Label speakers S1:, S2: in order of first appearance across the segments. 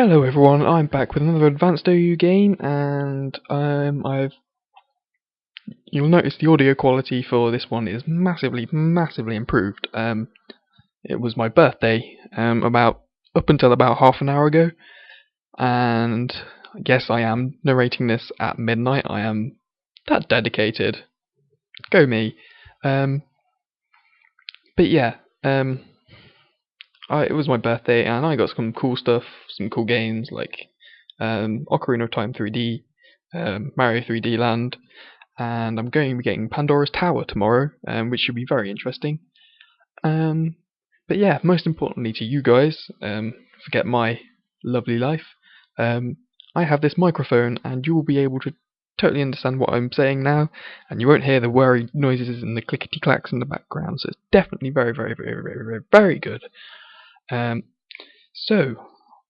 S1: Hello everyone, I'm back with another advanced OU game, and you'll notice the audio quality for this one is massively improved. It was my birthday, up until about half an hour ago, and I guess I am narrating this at midnight. I am that dedicated. Go me. But yeah, it was my birthday, and I got some cool stuff, some cool games like Ocarina of Time 3D, Mario 3D Land, and I'm going to be getting Pandora's Tower tomorrow, which should be very interesting. But yeah, most importantly to you guys, forget my lovely life, I have this microphone, and you will be able to totally understand what I'm saying now, and you won't hear the worry noises and the clickety clacks in the background, so it's definitely very good. So,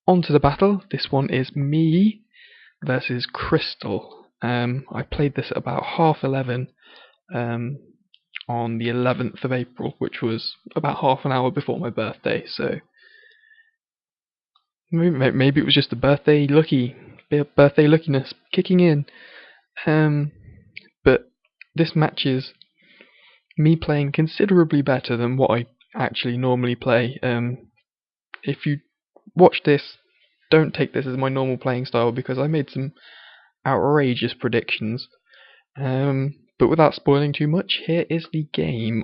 S1: on to the battle. This one is me versus Crystal. I played this at about 11:30 on the 11th of April, which was about half an hour before my birthday, so maybe it was just the birthday luckiness kicking in. But this match is me playing considerably better than what I actually normally play. If you watch this, don't take this as my normal playing style, because I made some outrageous predictions. But without spoiling too much, here is the game.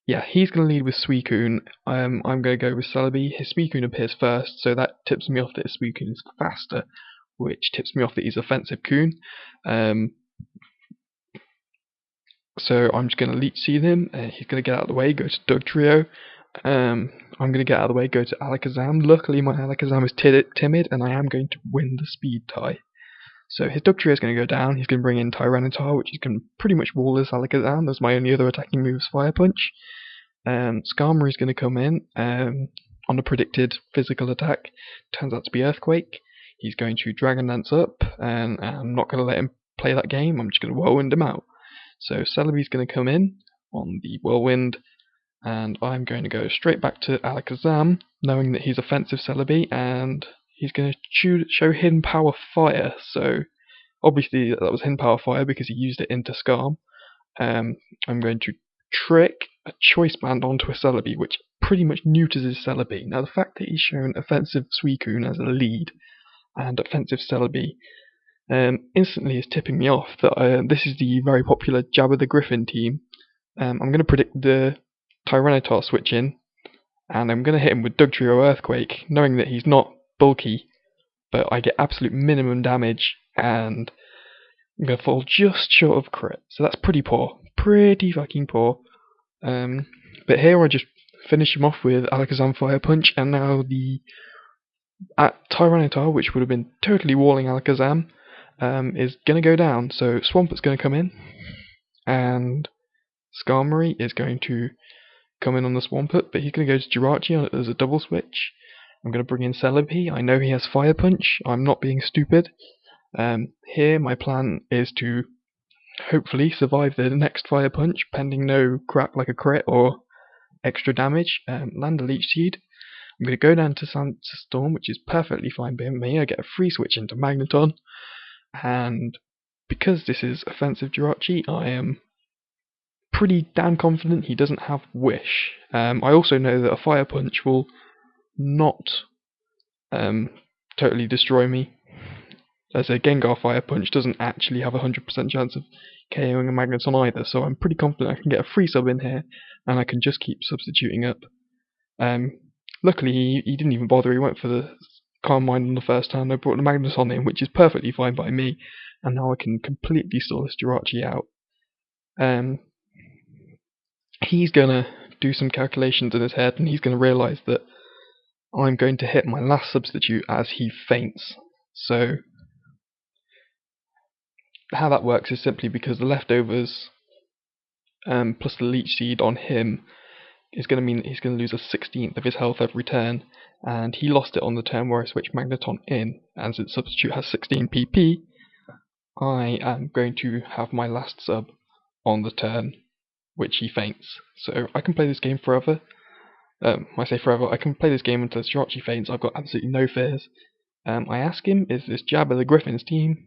S1: He's going to lead with Suicune. I'm going to go with Celebi. His Suicune appears first, so that tips me off that his Suicune is faster, which tips me off that he's offensive Coon. So I'm just going to Leech Seed him. He's going to get out of the way, go to Dugtrio. I'm going to get out of the way, go to Alakazam. Luckily, my Alakazam is timid, and I am going to win the speed tie. So his Dugtrio is going to go down. He's going to bring in Tyranitar, which is going to pretty much wall this Alakazam, as my only other attacking move is Fire Punch. Skarmory is going to come in on a predicted physical attack. Turns out to be Earthquake. He's going to Dragon Dance up, and I'm not going to let him play that game. I'm just going to Whirlwind him out. So Celebi's going to come in on the Whirlwind, and I'm going to go straight back to Alakazam, knowing that he's offensive Celebi, and he's going to show Hidden Power Fire. So obviously that was Hidden Power Fire because he used it into Skarm. I'm going to trick a Choice Band onto a Celebi, which pretty much neuters his Celebi. Now the fact that he's shown offensive Suicune as a lead and offensive Celebi instantly is tipping me off that this is the very popular Jabba the Griffin team. I'm going to predict the Tyranitar switch in, and I'm going to hit him with Dugtrio Earthquake, knowing that he's not bulky, but I get absolute minimum damage, and I'm going to fall just short of crit. So that's pretty poor. Pretty fucking poor. But here I just finish him off with Alakazam Fire Punch, and now the Tyranitar, which would have been totally walling Alakazam, is going to go down. So Swampert is going to come in, and Skarmory is going to come in on the Swampert, but he's going to go to Jirachi as a double switch. I'm going to bring in Celebi. I know he has Fire Punch. I'm not being stupid. Here my plan is to hopefully survive the next Fire Punch, pending no crap like a crit or extra damage. Land a Leech Seed. I'm going to go down to Sandstorm, which is perfectly fine by me. I get a free switch into Magneton, and because this is offensive Jirachi, I am pretty damn confident he doesn't have Wish. I also know that a Fire Punch will not totally destroy me, as a Gengar Fire Punch doesn't actually have a 100% chance of KOing a Magneton either, so I'm pretty confident I can get a free sub in here, and I can just keep substituting up. Luckily, he didn't even bother. He went for the Calm Mind on the first turn. I brought the Magneton in, which is perfectly fine by me, and now I can completely stall this Jirachi out. He's gonna do some calculations in his head, and he's gonna realise that I'm going to hit my last substitute as he faints. So how that works is simply because the leftovers plus the Leech Seed on him is going to mean that he's going to lose a 16th of his health every turn, and he lost it on the turn where I switched Magneton in, and since substitute has 16 PP, I am going to have my last sub on the turn which he faints. So I can play this game forever. I say forever, I can play this game until Jirachi faints. I've got absolutely no fears. I ask him, is this Jabba the Griffin's team?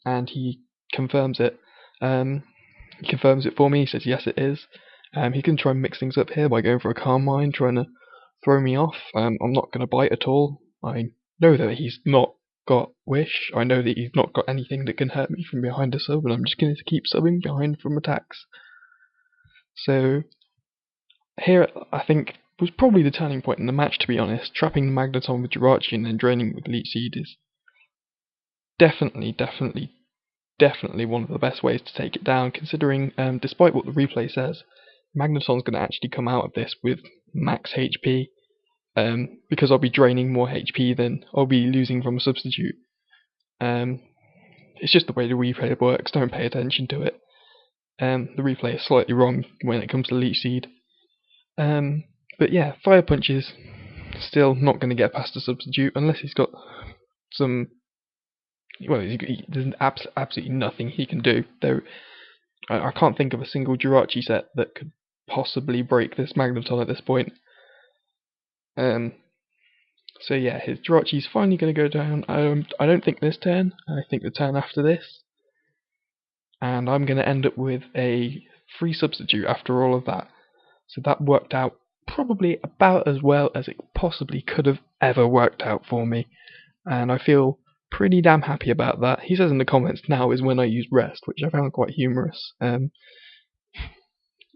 S1: And he confirms it. He confirms it for me. He says yes, it is. He can try and mix things up here by going for a Calm Mind, trying to throw me off. I'm not going to bite at all. I know that he's not got Wish. I know that he's not got anything that can hurt me from behind a sub, and I'm just going to keep subbing behind from attacks. So here, I think, was probably the turning point in the match, to be honest. Trapping the Magneton with Jirachi and then draining with Leech Seed is definitely one of the best ways to take it down, considering, despite what the replay says, Magneton's going to actually come out of this with max HP, because I'll be draining more HP than I'll be losing from a substitute. It's just the way the replay works, don't pay attention to it. The replay is slightly wrong when it comes to Leech Seed. But yeah, Fire Punch is still not going to get past a substitute unless he's got some. Well, there's absolutely nothing he can do. I can't think of a single Jirachi set that could possibly break this Magneton at this point. So yeah, his Jirachi's finally going to go down. I don't think this turn. I think the turn after this. And I'm going to end up with a free substitute after all of that. So that worked out probably about as well as it possibly could have ever worked out for me. And I feel pretty damn happy about that. He says in the comments now is when I use rest, which I found quite humorous.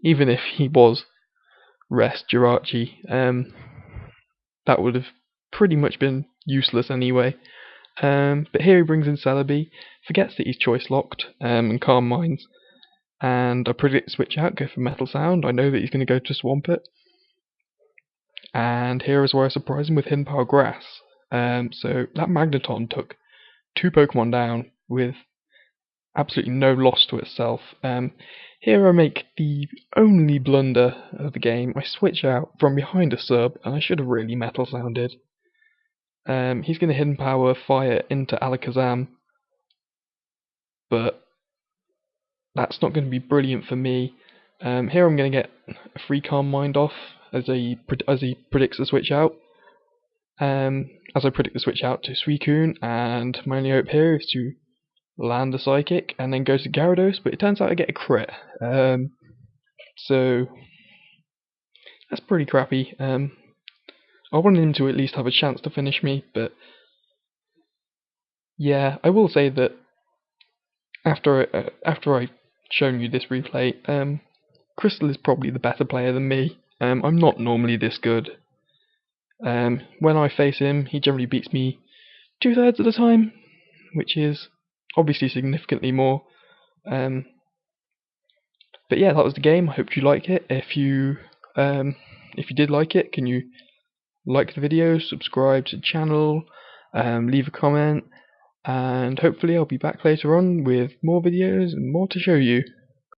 S1: Even if he was rest Jirachi, that would have pretty much been useless anyway. But here he brings in Celebi, forgets that he's choice locked, and Calm Minds. And I predict switch out, go for Metal Sound. I know that he's going to go to Swampert. And here is where I surprise him with Hidden Power Grass. So that Magneton took 2 Pokemon down with absolutely no loss to itself. Here I make the only blunder of the game. I switch out from behind a sub, and I should have really Metal Sounded. He's going to Hidden Power Fire into Alakazam, but that's not going to be brilliant for me. Here I'm going to get a free Calm Mind off as he predicts the switch out. As I predict the switch out to Suicune, and my only hope here is to land a Psychic and then go to Gyarados, but it turns out I get a crit. So that's pretty crappy. I wanted him to at least have a chance to finish me, but yeah, I will say that after I've shown you this replay, Crystal is probably the better player than me. I'm not normally this good. When I face him, he generally beats me 2/3 of the time, which is obviously significantly more. But yeah, that was the game. I hope you like it. If you did like it, can you like the video, subscribe to the channel, leave a comment, and hopefully I'll be back later on with more videos and more to show you.